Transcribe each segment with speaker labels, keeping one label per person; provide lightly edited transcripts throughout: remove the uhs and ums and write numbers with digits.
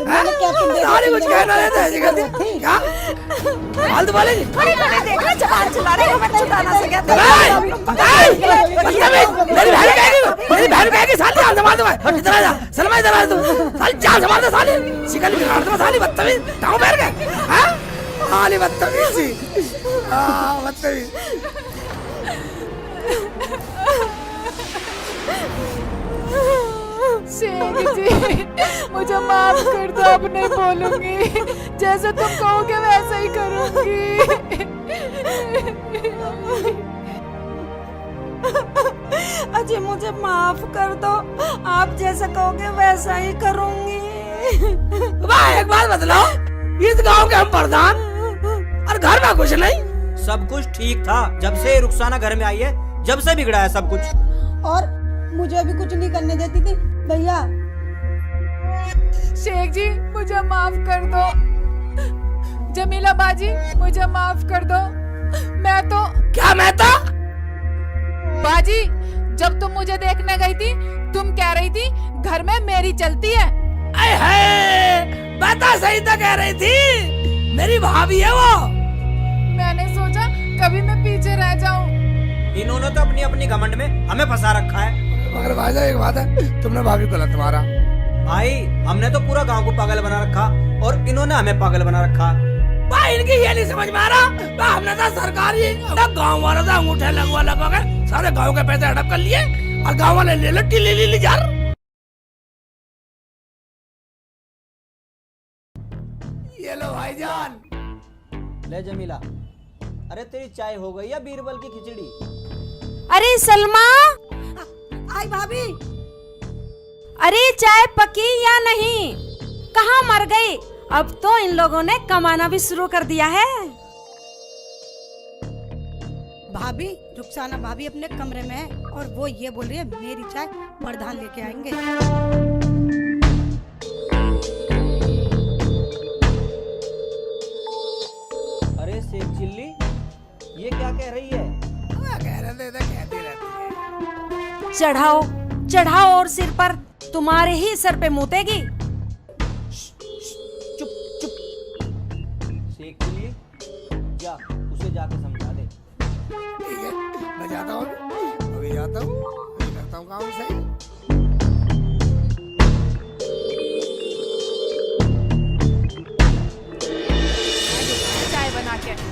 Speaker 1: मैंने क्या
Speaker 2: साले कुछ कहना रहता है क्या फालतू वाले
Speaker 3: खड़े देखना चलान चला रहे हो, मैं चलाना से क्या
Speaker 2: मेरी बहन कहेगी साले जान संभाल दो इधर आ जा सलमा इधर आ तू साले जान संभाल दो साले शिकल बिगाड़ दो साले बदतमीज गांव बैठ गए हैं साले बदतमीज बदतमीज
Speaker 4: शेख जी मुझे माफ कर दो, अब नहीं बोलूंगी, जैसे तुम कहोगे वैसा ही करूंगी।
Speaker 3: अजय मुझे माफ कर दो, आप जैसा कहोगे वैसा ही करूंगी।
Speaker 2: भाई एक बात बतलाओ, इस गांव के हम प्रधान और घर में कुछ नहीं।
Speaker 5: सब कुछ ठीक था जब से रुखसाना घर में आई है, जब से बिगड़ा है सब कुछ।
Speaker 1: और मुझे भी कुछ नहीं करने देती थी भैया।
Speaker 4: शेख जी मुझे माफ कर दो, जमीला बाजी मुझे माफ कर दो। मैं तो
Speaker 2: क्या मैं तो
Speaker 4: बाजी जब तुम मुझे देखने गई थी तुम कह रही थी घर में मेरी चलती है।
Speaker 2: बता सही तो कह रही थी, मेरी भाभी है वो।
Speaker 4: मैंने सोचा कभी मैं पीछे रह जाऊं।
Speaker 5: इन्होंने तो अपनी अपनी घमंड में हमें फंसा रखा है।
Speaker 2: मगर भाई एक बात है, तुमने भाभी को गलत मारा।
Speaker 5: भाई हमने तो पूरा गांव को पागल बना रखा और इन्होंने हमें पागल बना रखा।
Speaker 2: भाई इनकी ये नहीं समझ में आ रहा, हमने तो सरकारी गाँव वालों से अंगूठे लगवा कर सारे गाँव के पैसे हड़प कर लिए और गाँव वाले ले लो टिली जार। ये लो भाईजान।
Speaker 5: ले जमीला, अरे तेरी चाय हो गई या बीरबल की खिचड़ी?
Speaker 3: अरे सलमा, आई भाभी, अरे चाय पकी या नहीं? कहाँ मर गई? अब तो इन लोगों ने कमाना भी शुरू कर दिया है।
Speaker 1: भाभी, रुखसाना भाभी अपने कमरे में है और वो ये बोल रही है मेरी चाय प्रधान लेके आएंगे।
Speaker 5: अरे शेख चिल्ली, ये क्या कह रही है?
Speaker 3: चढ़ाओ चढ़ाओ और सिर पर तुम्हारे ही सर पे मुतेगी।
Speaker 5: चुप चुप। शेख चिल्ली, जा उसे जाके समझा दे।
Speaker 2: ठीक है, मैं जाता हूँ, अभी जाता हूँ, करता हूँ काम सही।
Speaker 4: चाय बना के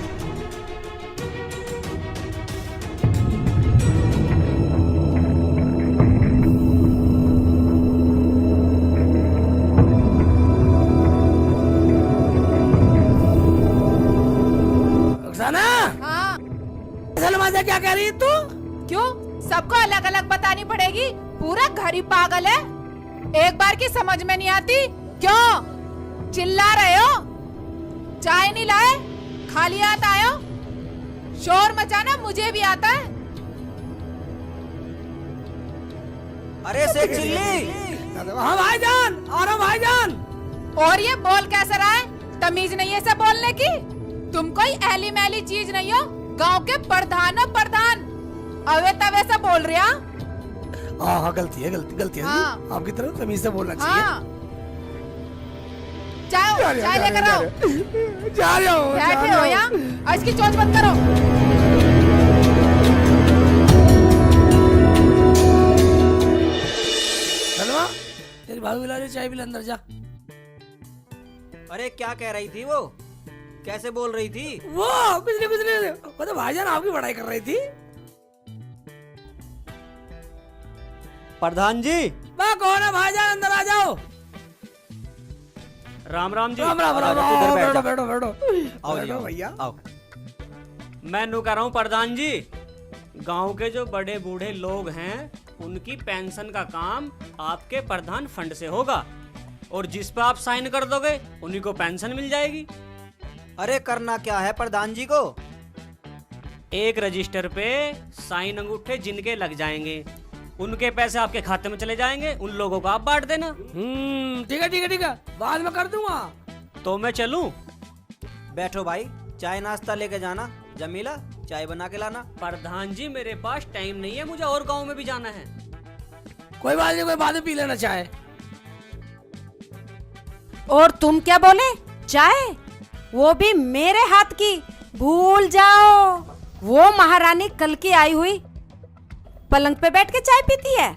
Speaker 2: क्या कह रही है तू?
Speaker 4: क्यों सबको अलग अलग बतानी पड़ेगी? पूरा घर ही पागल है, एक बार की समझ में नहीं आती। क्यों चिल्ला रहे हो? चाय नहीं लाए, खाली हाथ आए हो? शोर मचाना मुझे भी आता है।
Speaker 5: अरे शेख चिल्ली,
Speaker 2: हाँ भाईजान, आ रहा भाईजान।
Speaker 4: और ये बोल कैसा रहा है? तमीज नहीं है सब बोलने की? तुम कोई ऐली मैली चीज नहीं हो, गांव के प्रधान हो प्रधान, अवे तवे से बोल रहे।
Speaker 2: हाँ गलती है, गलती है।
Speaker 4: हाँ।
Speaker 2: आपकी तरफ तमीज से बोलना चाहिए।
Speaker 4: हाँ। चाय लेकर आओ।
Speaker 2: जा रहा हूँ।
Speaker 4: बैठे हो यहाँ, आज की चोंच बंद करो।
Speaker 2: सलमा, तेरी भाभी बुला रही, चाय पिला, अंदर जा।
Speaker 5: अरे क्या कह रही थी वो? कैसे बोल रही थी?
Speaker 2: वो कुछ नहीं, वो तो भाईजान आपकी बड़ाई कर रही थी।
Speaker 5: प्रधान जी,
Speaker 2: वाह कौन है भाईजान, अंदर आ जाओ।
Speaker 5: राम राम जी।
Speaker 2: राम राम राम, बैठो बैठो
Speaker 5: आओ जी,
Speaker 2: भैया
Speaker 5: आओ। मैं नू कह रहा हूँ प्रधान जी, गांव के जो बड़े बूढ़े लोग हैं उनकी पेंशन का काम आपके प्रधान फंड से होगा और जिस पर आप साइन कर दोगे उन्हीं को पेंशन मिल जाएगी।
Speaker 6: अरे करना क्या है प्रधान जी को?
Speaker 5: एक रजिस्टर पे साइन अंगूठे जिनके लग जाएंगे उनके पैसे आपके खाते में चले जाएंगे, उन लोगों को आप बांट देना।
Speaker 2: ठीक है, बाद में कर दूंगा।
Speaker 5: तो मैं चलूं?
Speaker 6: बैठो भाई, चाय नाश्ता लेके जाना। जमीला चाय बना के लाना।
Speaker 5: प्रधान जी मेरे पास टाइम नहीं है, मुझे और गांव में भी जाना है।
Speaker 2: कोई बात नहीं, कोई बाद में पी लेना चाहे।
Speaker 3: और तुम क्या बोले? चाय, वो भी मेरे हाथ की? भूल जाओ, वो महारानी कल की आई हुई पलंग पे बैठ के चाय पीती है।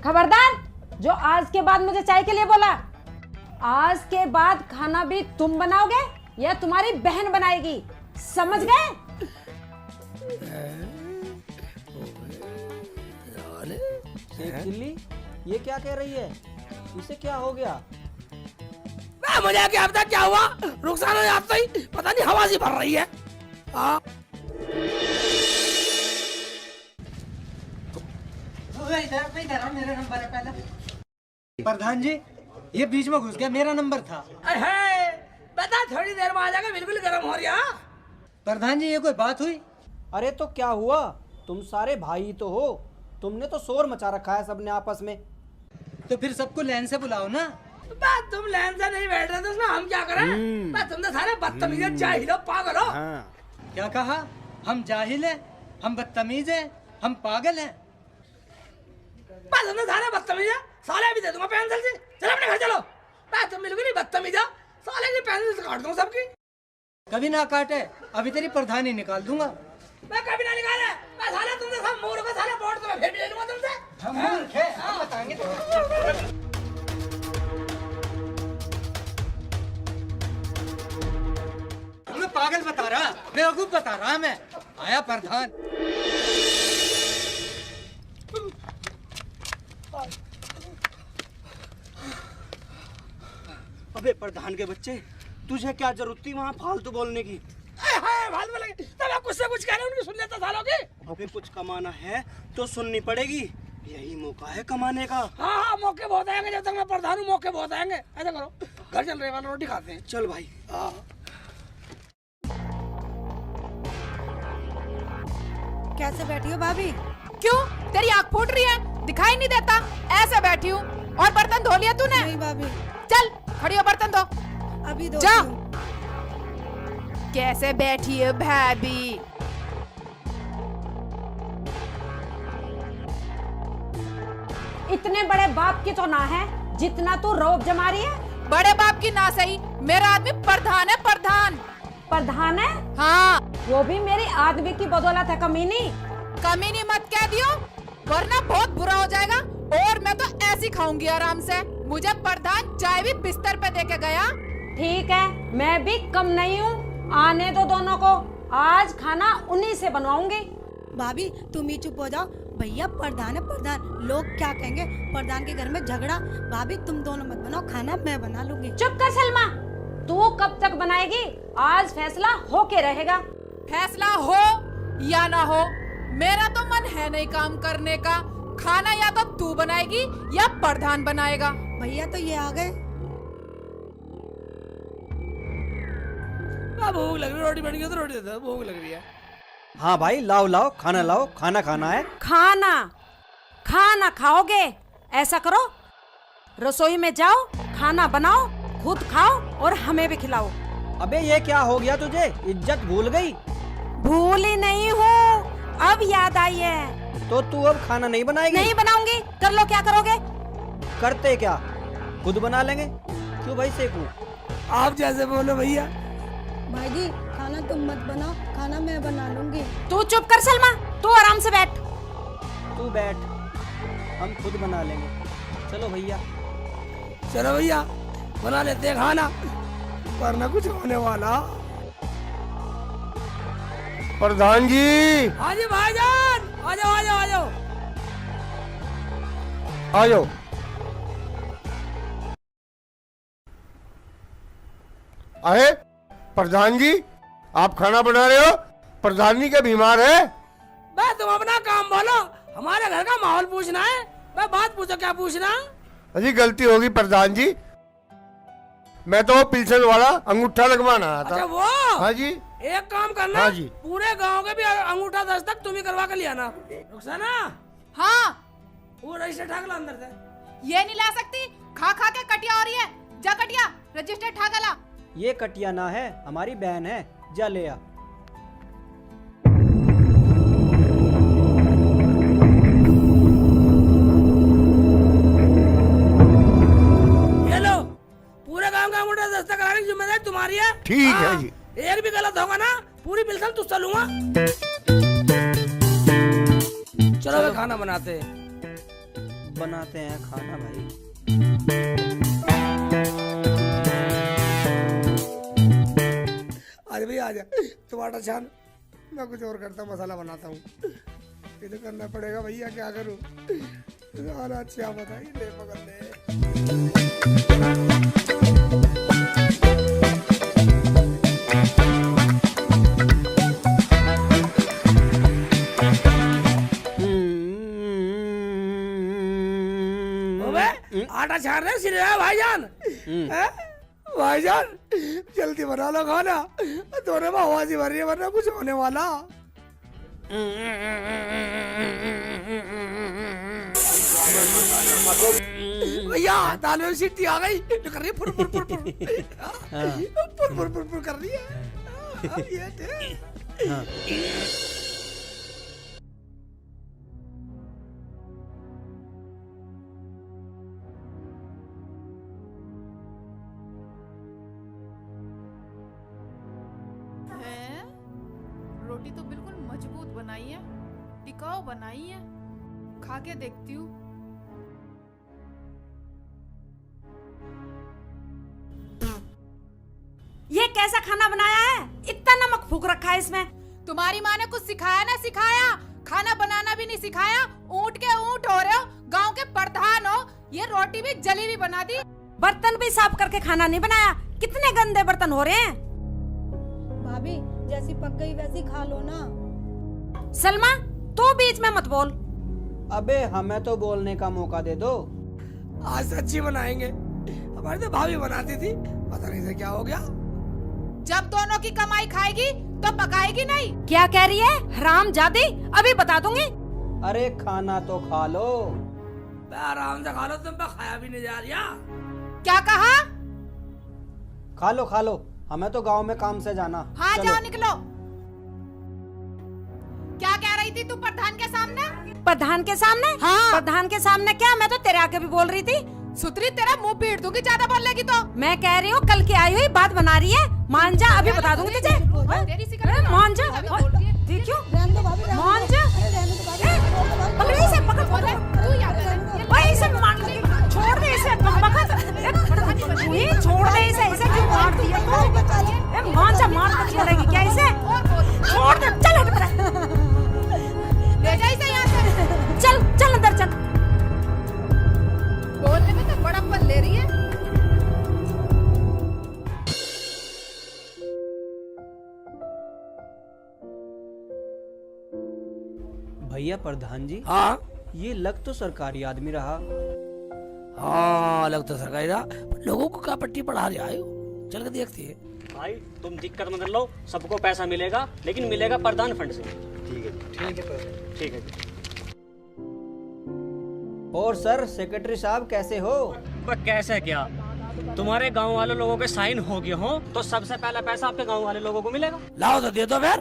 Speaker 3: खबरदार, जो आज के बाद मुझे चाय के लिए बोला, आज के बाद खाना भी तुम बनाओगे या तुम्हारी बहन बनाएगी, समझ गए?
Speaker 6: चिल्ली, ये क्या कह रही है? इसे क्या हो गया?
Speaker 2: मुझे क्या पता क्या हुआ, रुखसाना आता ही पता नहीं हवा सी भर रही है। हाँ।
Speaker 7: मेरा नंबर है पहले। प्रधान जी, ये बीच में घुस गया, मेरा नंबर था।
Speaker 2: बता, थोड़ी देर में आ जाएगा, बिल्कुल गर्म हो रही है।
Speaker 7: प्रधान जी, ये कोई बात हुई?
Speaker 6: अरे तो क्या हुआ, तुम सारे भाई तो हो, तुमने तो शोर मचा रखा है सबने आपस में।
Speaker 7: तो फिर सबको लाइन से बुलाओ ना।
Speaker 2: बस तुम लाइन से नहीं बैठ रहे तो उसमें हम क्या करें? बस तुम तो सारे बदतमीज हो, जाहिल हो, पागल हो।
Speaker 7: क्या कहा? हम जाहिल हैं, हम बदतमीज हैं, हम पागल हैं।
Speaker 2: बस तुम तो सारे बदतमीज है, साले भी दे दूंगा पेंसिल से। चलो अपने घर चलो। बस तुम बिल्कुल ही बदतमीज हो, साले की पेंसिल से काट दूंगा सबकी।
Speaker 7: कभी ना काटे, अभी तेरी प्रधानी निकाल दूंगा।
Speaker 2: मैं कभी ना निकाले। मैं साले तुम तो सब मूर्ख हो, साले वोट तो मैं फिर भी ले लूंगा तुमसे।
Speaker 7: हम मूर्ख हैं, हम बताएंगे तुमको। मैं पागल बता रहा, बेवकूफ बता रहा मैं। आया प्रधान।
Speaker 6: अबे प्रधान के बच्चे, तुझे क्या जरूरत थी वहाँ फालतू बोलने की?
Speaker 2: फालतू बोलेंगे तब आप कुछ से कुछ कह रहे हो, उनकी सुन लेता सालों की।
Speaker 6: अबे कुछ कमाना है तो सुननी पड़ेगी, यही मौका है कमाने का।
Speaker 2: हाँ हाँ, मौके बहुत आएंगे, जब तक मैं प्रधान हूँ मौके बहुत आएंगे। ऐसा करो, घर चल रहे वाला रोटी खाते हैं।
Speaker 6: चल भाई।
Speaker 1: कैसे बैठी हो भाभी?
Speaker 4: क्यों, तेरी आँख फूट रही है? दिखाई नहीं देता? ऐसे बैठी हूँ। और बर्तन धो लिया तूने?
Speaker 1: नहीं भाभी,
Speaker 4: चल खड़ी हो, बर्तन धो।
Speaker 1: अभी दो।
Speaker 4: जा। कैसे बैठी है भाभी?
Speaker 3: इतने बड़े बाप की तो ना है जितना तू रौब जमा रही है।
Speaker 4: बड़े बाप की ना सही, मेरा आदमी प्रधान है, प्रधान।
Speaker 3: प्रधान है?
Speaker 4: हाँ।
Speaker 3: वो भी मेरी आदमी की बदौलत है कमीनी।
Speaker 4: कमीनी मत कह दियो, वरना बहुत बुरा हो जाएगा। और मैं तो ऐसी खाऊंगी आराम से। मुझे प्रधान चाय भी बिस्तर पे देके गया।
Speaker 3: ठीक है, मैं भी कम नहीं हूँ, आने दो दोनों को, आज खाना उन्हीं से बनवाऊंगी।
Speaker 1: भाभी तुम ही चुप हो जाओ, भैया प्रधान है प्रधान, लोग क्या कहेंगे? प्रधान के घर में झगड़ा। भाभी तुम दोनों मत बनाओ, खाना मैं बना लूंगी।
Speaker 3: चुप कर सलमा, तू कब तक बनाएगी? आज फैसला होके रहेगा।
Speaker 4: फैसला हो या ना हो, मेरा तो मन है नहीं काम करने का। खाना या तो तू बनाएगी या प्रधान बनाएगा।
Speaker 1: भैया तो ये आ गए।
Speaker 2: भूख लग रही है, रोटी बन गई तो रोटी दे दो, भूख लग रही है।
Speaker 6: हाँ भाई, लाओ लाओ, खाना लाओ, खाना खाना है।
Speaker 3: खाना खाना खाओगे? ऐसा करो, रसोई में जाओ, खाना बनाओ, खुद खाओ और हमें भी खिलाओ।
Speaker 6: अबे ये क्या हो गया तुझे, इज्जत भूल गई?
Speaker 3: भूली नहीं हूँ, अब याद आई है।
Speaker 6: तो तू अब खाना नहीं बनाएगी?
Speaker 3: नहीं बनाऊंगी, कर लो क्या करोगे?
Speaker 6: करते क्या, खुद बना लेंगे। क्यों भाई सेकू?
Speaker 2: आप जैसे बोलो भैया।
Speaker 1: भाई जी खाना तुम मत बनाओ, खाना मैं बना लूंगी।
Speaker 3: तू चुप कर सलमा, तू आराम से बैठ।
Speaker 6: तू बैठ, हम खुद बना लेंगे। चलो भैया।
Speaker 2: चलो भैया, बना लेते हैं खाना, वरना कुछ होने वाला।
Speaker 8: प्रधान जी।
Speaker 2: हाँ जी भाईजान, आ जाओ आ जाओ आ जाओ।
Speaker 8: आ जाओ। अरे प्रधान जी, आप खाना बना रहे हो? प्रधान जी क्या बीमार है?
Speaker 2: मैं तुम अपना काम बोलो, हमारे घर का माहौल पूछना है। मैं बात पूछो, क्या पूछना?
Speaker 8: अजी गलती होगी प्रधान जी, मैं तो पिल्सन वाला अंगूठा लगवाना आया
Speaker 2: अच्छा
Speaker 8: था।
Speaker 2: वो?
Speaker 8: हाँ जी।
Speaker 2: एक काम करना,
Speaker 8: हाँ जी।
Speaker 2: पूरे गांव के भी अंगूठा दस्तक तुम ही करवा कर लिया ना। रुखसाना,
Speaker 4: हाँ,
Speaker 2: वो रजिस्टर ठाक ला अंदर से।
Speaker 4: ये नहीं ला सकती, खा खा के कटिया हो रही है। जा कटिया, रजिस्टर ठाका ला।
Speaker 6: ये कटिया ना है, हमारी बहन है, जा ले आ।
Speaker 2: ये लो, पूरे गांव गांव गांव मुंडा दस्ता कराने की जिम्मेदारी तुम्हारी है।
Speaker 8: ठीक है
Speaker 2: हाँ,
Speaker 8: जी।
Speaker 2: एक भी गलत होगा ना पूरी बिल्कुल तुझसे लूंगा। चलो वे खाना बनाते
Speaker 6: हैं खाना भाई।
Speaker 2: आज भी आ जा टमाटर छान, मैं कुछ और करता हूँ, मसाला बनाता हूँ। ये तो करना पड़ेगा भैया, क्या करूँ। अच्छा बताइए, ले पकड़ ले। आटा छान रहे सिर भाईजान। हैं? भाईजान जल्दी बना लो खाना, दोनों में आवाज भर रही है वरना कुछ होने वाला। भैया दाल में सीटी आ गई, कर रही है फुर फुर फुर फुर फुर फुर फुर फुर कर रही है। ये थे।
Speaker 4: हैं? रोटी तो बिल्कुल मजबूत बनाई है, टिकाऊ बनाई है, खा के देखती हूँ।
Speaker 3: ये कैसा खाना बनाया है? इतना नमक फूक रखा है इसमें।
Speaker 4: तुम्हारी माँ ने कुछ सिखाया ना सिखाया, खाना बनाना भी नहीं सिखाया। ऊँट के ऊँट हो रहे हो, गांव के प्रधान हो, ये रोटी भी जली भी बना दी।
Speaker 3: बर्तन भी साफ करके खाना नहीं बनाया। कितने गंदे बर्तन हो रहे हैं।
Speaker 1: भाभी जैसी पक गई वैसी खा लो ना।
Speaker 3: सलमा तू बीच में मत बोल।
Speaker 6: अबे हमें तो बोलने का मौका दे दो।
Speaker 2: आज सच्ची बनाएंगे, हमारी तो भाभी बनाती थी, पता नहीं से क्या हो गया।
Speaker 4: जब दोनों की कमाई खाएगी तो पकाएगी नहीं।
Speaker 3: क्या कह रही है हरामजादी? अभी बता दूंगी।
Speaker 6: अरे खाना तो खा लो।
Speaker 2: आराम से खा लो, तुम पे खाया भी नहीं जा रहा।
Speaker 4: क्या कहा?
Speaker 6: खा लो, हमें तो गांव में काम से जाना।
Speaker 4: हाँ
Speaker 6: चलो।
Speaker 4: जाओ निकलो। क्या कह रही थी तू प्रधान के सामने?
Speaker 3: प्रधान के सामने?
Speaker 4: हाँ।
Speaker 3: प्रधान के सामने क्या? मैं तो तेरे आगे भी बोल रही थी।
Speaker 4: सुतरी तेरा मुंह पीट दूंगी ज्यादा बोलेगी तो।
Speaker 3: मैं कह रही हूँ कल की आई हुई बात बना रही है। मान जा, अभी बता दूंगी तुझे।
Speaker 4: तेरी शिकायत
Speaker 3: अरे मान जा।
Speaker 4: अभी बोल रही है।
Speaker 3: देखियो
Speaker 1: रहने दो भाभी, रहने
Speaker 3: मान
Speaker 1: दो।
Speaker 3: जा।
Speaker 1: अरे रहने दो भाभी,
Speaker 3: पकड़ इसे, पकड़
Speaker 4: बोले तू याद है
Speaker 3: भाई इसे मान ले। छोड़ दे इसे, ये छोड़ दे इसे। इसे क्यों मार दिया तू? ए मान जा, मार कर छोड़ेगी क्या इसे? छोड़ दे, चल हट पड़ा।
Speaker 4: ले जा इसे यहाँ से।
Speaker 3: चल चल अंदर चल।
Speaker 4: बोलने में तो बड़ा पल ले रही है।
Speaker 6: भैया प्रधान जी,
Speaker 2: हाँ
Speaker 6: ये लग तो सरकारी आदमी रहा।
Speaker 2: हाँ अलग तो सरकारी था, लोगों को क्या पट्टी पढ़ा रहा है। चल के देखते हैं।
Speaker 5: भाई तुम दिक्कत मत लो, सबको पैसा मिलेगा, लेकिन मिलेगा प्रधान फंड से। ठीक है जी।
Speaker 6: और सर सेक्रेटरी साहब कैसे हो?
Speaker 5: वह कैसे क्या, तुम्हारे गांव वाले लोगों के साइन हो गए हो तो सबसे पहला पैसा आपके गांव वाले लोगों को मिलेगा।
Speaker 2: लाओ तो दे दो फिर।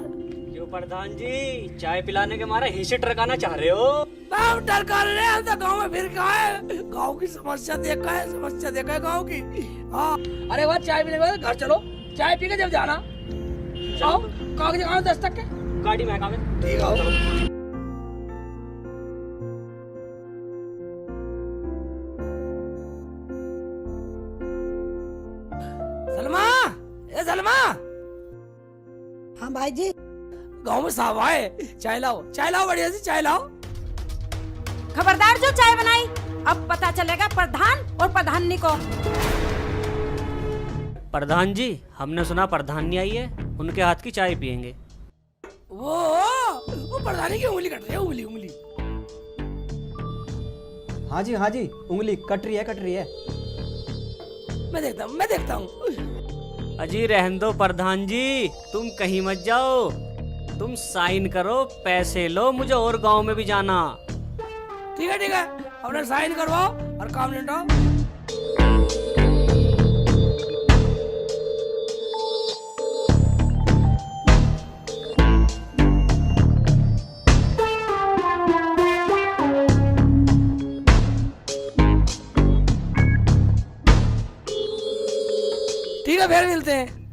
Speaker 5: क्यों प्रधान जी, चाय पिलाने के मारे हिस्से टरकाना चाह रहे हो?
Speaker 2: हम डर कर रहे हैं, हम तो गाँव में फिर कहा है, गाँव की समस्या देखा है, समस्या देखा है गाँव की। हाँ अरे वह चाय पीने के बाद घर चलो, चाय पी के जब जाना। आओ कागज कहाँ 10 तक के
Speaker 5: गाड़ी में कागज।
Speaker 2: ठीक है। सलमा, ए सलमा,
Speaker 1: हाँ भाई जी।
Speaker 2: गाँव में साहब आए, चाय लाओ बढ़िया सी चाय लाओ।
Speaker 3: खबरदार जो चाय बनाई, अब पता चलेगा प्रधान और प्रधानी को।
Speaker 5: प्रधान जी हमने सुना प्रधानी आई है, उनके हाथ की चाय पियेंगे।
Speaker 2: वो प्रधानी की उंगली कट रही है, उंगली।
Speaker 6: हाँ जी उंगली कट रही है।
Speaker 2: मैं देखता हूँ।
Speaker 5: अजी रहने दो प्रधान जी, तुम कहीं मत जाओ, तुम साइन करो, पैसे लो, मुझे और गांव में भी जाना।
Speaker 2: ठीक है, अपने साइन करवाओ और काम निपटाओ। ठीक है फिर मिलते हैं।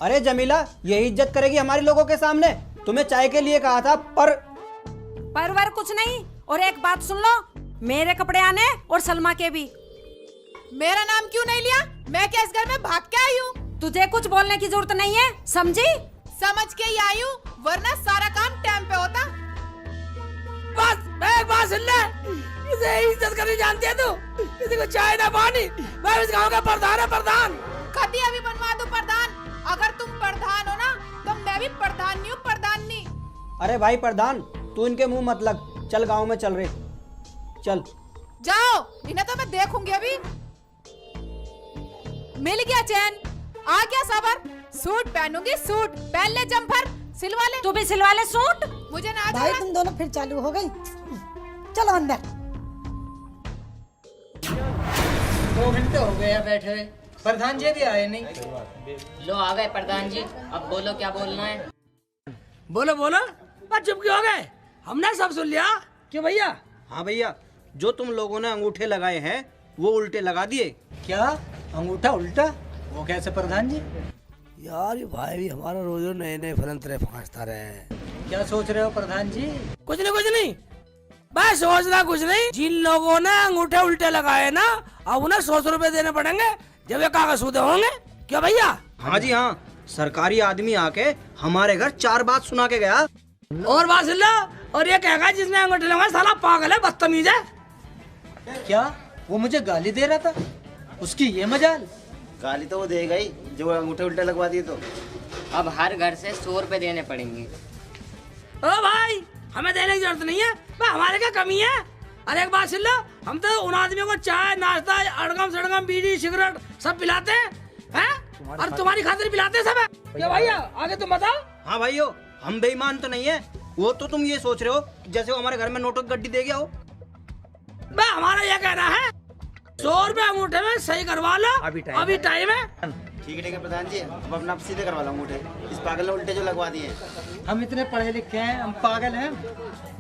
Speaker 6: अरे जमीला, यही इज्जत करेगी हमारे लोगों के सामने? तुम्हें चाय के लिए कहा था
Speaker 3: परवर कुछ नहीं। और एक बात सुन लो, मेरे कपड़े आने और सलमा के भी।
Speaker 4: मेरा नाम क्यों नहीं लिया? मैं क्या इस घर में भाग के आई हूँ?
Speaker 3: तुझे कुछ बोलने की जरूरत नहीं है, समझी?
Speaker 4: समझ के ही आई हूँ, वरना सारा काम टाइम पे होता।
Speaker 2: बस एक बात सुन ले, इसे इज्जत करनी जानती है तू? किसी को चाय ना पानी, मैं इस गांव का प्रधान है, प्रधान।
Speaker 4: कभी अभी बनवा दो प्रधान। अगर तुम प्रधान हो ना, तो मैं भी प्रधान नहीं हूँ, प्रधान नहीं।
Speaker 6: अरे भाई प्रधान, तू इनके मुंह मत लग। चल गांव में चल रहे, चल।
Speaker 4: जाओ, इन्हें तो मैं देखूंगी अभी। मिल गया चैन, आ गया सबर। सूट पहनूंगी, सूट पहन ले, जम्फर सिलवा ले।
Speaker 3: तू भी सिलवा ले सूट।
Speaker 4: मुझे ना
Speaker 1: भाई
Speaker 4: आता।
Speaker 1: तुम दोनों फिर चालू हो गई। चलो अंदर।
Speaker 7: 2 घंटे हो गए हैं बैठे हुए, प्रधान जी भी आए नहीं।
Speaker 9: लो आ गए प्रधान जी, अब बोलो क्या बोलना है।
Speaker 2: बोलो बोलो, बस चुप क्यों हो गए? हमने सब सुन लिया। क्यों भैया?
Speaker 6: हाँ भैया, जो तुम लोगों ने अंगूठे लगाए हैं वो उल्टे लगा दिए।
Speaker 7: क्या अंगूठा उल्टा? वो कैसे प्रधान जी?
Speaker 2: यार ये भाई भी हमारा रोज नए नए फलंतरे फंसता रहे।
Speaker 7: क्या सोच रहे हो प्रधान जी?
Speaker 2: कुछ नहीं, बस सोचना कुछ नहीं। जिन लोगों ने अंगूठे उल्टे लगाए ना, अब उन्हें 100 रुपए देने पड़ेंगे जब ये कागज सूदे होंगे। क्या भैया?
Speaker 6: हाँ जी हाँ, सरकारी आदमी आके हमारे घर 4 बात सुना के गया।
Speaker 2: और बात सुन लो, और ये कहेगा जिसने अंगूठे लगाए साला पागल है, बदतमीज है।
Speaker 7: क्या वो मुझे गाली दे रहा था? उसकी ये मजाल।
Speaker 10: गाली तो वो देगा ही जो अंगूठे उल्टे लगवा दिए तो।
Speaker 9: अब हर घर से 100 रुपए देने पड़ेंगे।
Speaker 2: ओ भाई, हमें देने की जरूरत नहीं है, भाई हमारे क्या कमी है? अरे एक बात सुन लो, हम तो उन आदमियों को चाय नाश्ता अड़गम सड़गम बीड़ी सिगरेट सब पिलाते हैं, और तुम्हारी खातिर पिलाते हैं सब। क्या भैया आगे तुम बताओ।
Speaker 6: हाँ भाइयों, हम बेईमान तो नहीं है। वो तो तुम ये सोच रहे हो जैसे वो हमारे घर में नोटों की गड्डी दे गया हो।
Speaker 2: बे हमारा ये कहना है 100 रुपए अंगूठे में सही करवा लो, अभी टाइम है।
Speaker 10: ठीक है प्रधान जी, अब अपना सीधे करवा लो अंगूठे। इस पागल ने उल्टे जो लगवा दिए।
Speaker 7: हम इतने पढ़े लिखे हैं, हम पागल हैं?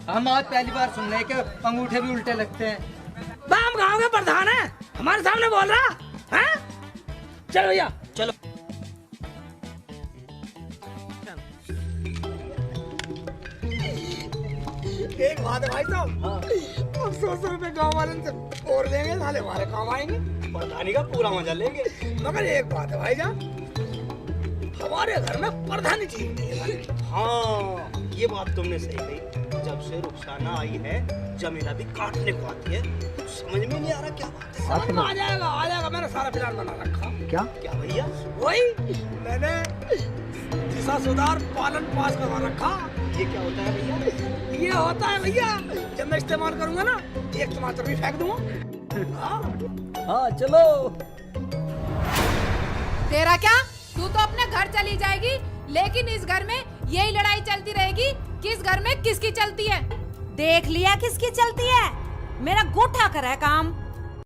Speaker 7: हम आज पहली बार सुन रहे हैं कि अंगूठे भी उल्टे लगते हैं।
Speaker 2: बे हम गाँव के प्रधान है, हमारे सामने बोल रहा है। चलो भैया
Speaker 6: चलो।
Speaker 2: एक बात है भाई साहब, हम 100 रुपए गाँव वाले से और देंगे, साले हमारे काम आएंगे, प्रधानी का पूरा मजा लेंगे। मगर एक बात है भाईजान, हमारे घर में प्रधानी चीज नहीं है।
Speaker 11: हाँ, ये बात तुमने सही कही। जब से रुखसाना आई है, जमीला भी काटने को आती है। कुछ समझ में नहीं आ रहा क्या बात है।
Speaker 2: समझ में आ जाएगा। मैंने सारा प्लान बना रखा।
Speaker 11: क्या भैया?
Speaker 2: वही मैंने दिशा सुधार पालन पास करवा रखा।
Speaker 11: ये क्या होता है भैया?
Speaker 2: ये होता है भैया, जब मैं इस्तेमाल करूंगा ना, एक टमाटर भी फेंक दूंगा।
Speaker 6: हाँ चलो।
Speaker 4: तेरा क्या? तू तो अपने घर चली जाएगी, लेकिन इस घर में यही लड़ाई चलती रहेगी, किस घर में किसकी चलती है।
Speaker 3: देख लिया किसकी चलती है। मेरा गोठा करा है काम।